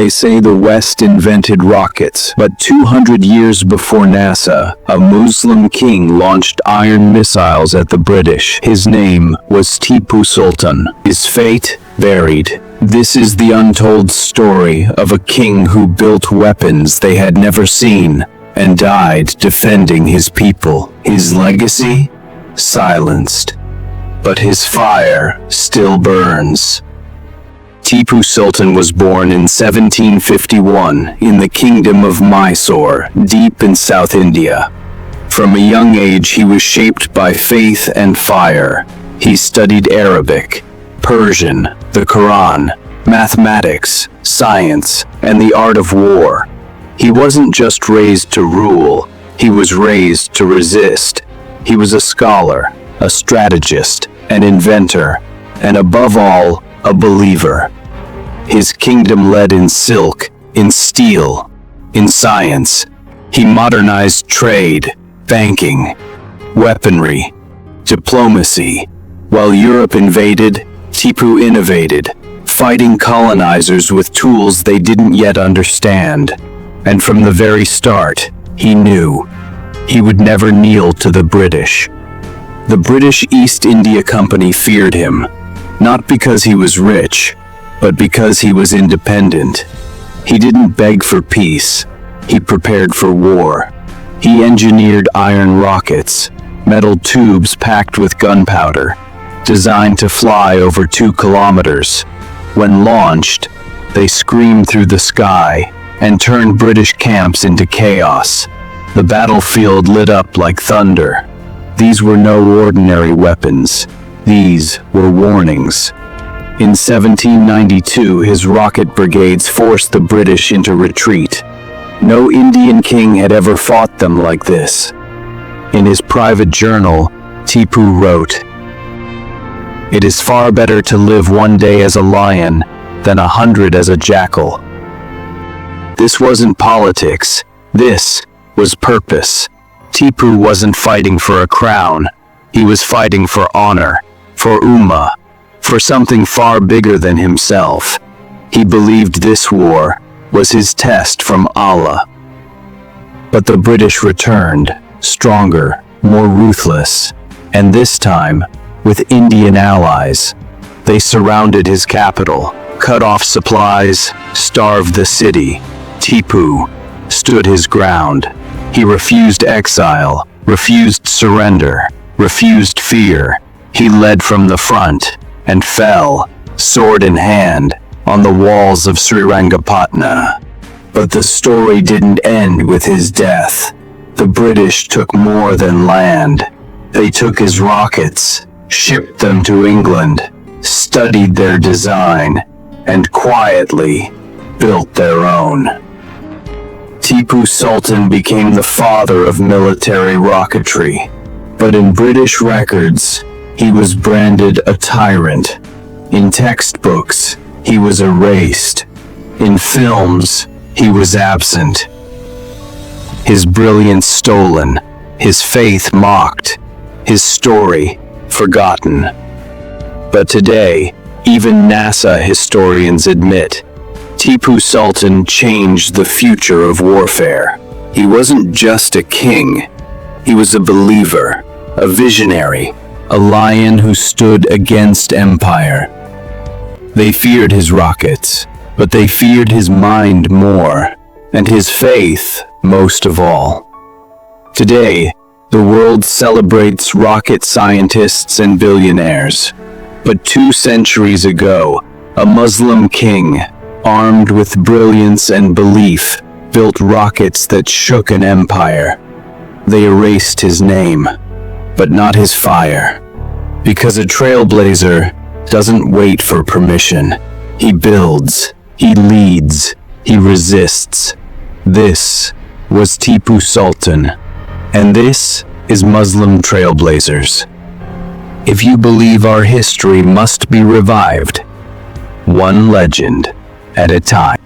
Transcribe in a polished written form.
They say the West invented rockets, but 200 years before NASA, a Muslim king launched iron missiles at the British. His name was Tipu Sultan. His fate varied. This is the untold story of a king who built weapons they had never seen and died defending his people. His legacy? Silenced. But his fire still burns. Tipu Sultan was born in 1751 in the kingdom of Mysore, deep in South India. From a young age, he was shaped by faith and fire. He studied Arabic, Persian, the Quran, mathematics, science, and the art of war. He wasn't just raised to rule, he was raised to resist. He was a scholar, a strategist, an inventor, and above all, a believer. His kingdom led in silk, in steel, in science. He modernized trade, banking, weaponry, diplomacy. While Europe invaded, Tipu innovated, fighting colonizers with tools they didn't yet understand. And from the very start, he knew he would never kneel to the British. The British East India Company feared him, not because he was rich, but because he was independent. He didn't beg for peace, he prepared for war. He engineered iron rockets, metal tubes packed with gunpowder, designed to fly over 2 kilometers. When launched, they screamed through the sky and turned British camps into chaos. The battlefield lit up like thunder. These were no ordinary weapons. These were warnings. In 1792, his rocket brigades forced the British into retreat. No Indian king had ever fought them like this. In his private journal, Tipu wrote, "It is far better to live one day as a lion than 100 as a jackal." This wasn't politics. This was purpose. Tipu wasn't fighting for a crown. He was fighting for honor, for Ummah, for something far bigger than himself. He believed this war was his test from Allah. But the British returned, stronger, more ruthless, and this time, with Indian allies. They surrounded his capital, cut off supplies, starved the city. Tipu stood his ground. He refused exile, refused surrender, refused fear. He led from the front and fell, sword in hand, on the walls of Srirangapatna. But the story didn't end with his death. The British took more than land. They took his rockets, shipped them to England, studied their design, and quietly built their own. Tipu Sultan became the father of military rocketry, but in British records, he was branded a tyrant. In textbooks, he was erased. In films, he was absent. His brilliance stolen, his faith mocked, his story forgotten. But today, even NASA historians admit, Tipu Sultan changed the future of warfare. He wasn't just a king, he was a believer, a visionary, a lion who stood against empire. They feared his rockets, but they feared his mind more, and his faith most of all. Today, the world celebrates rocket scientists and billionaires. But 2 centuries ago, a Muslim king, armed with brilliance and belief, built rockets that shook an empire. They erased his name, but not his fire. Because a trailblazer doesn't wait for permission. He builds, he leads, he resists. This was Tipu Sultan, and this is Muslim Trailblazers. If you believe our history must be revived, one legend at a time.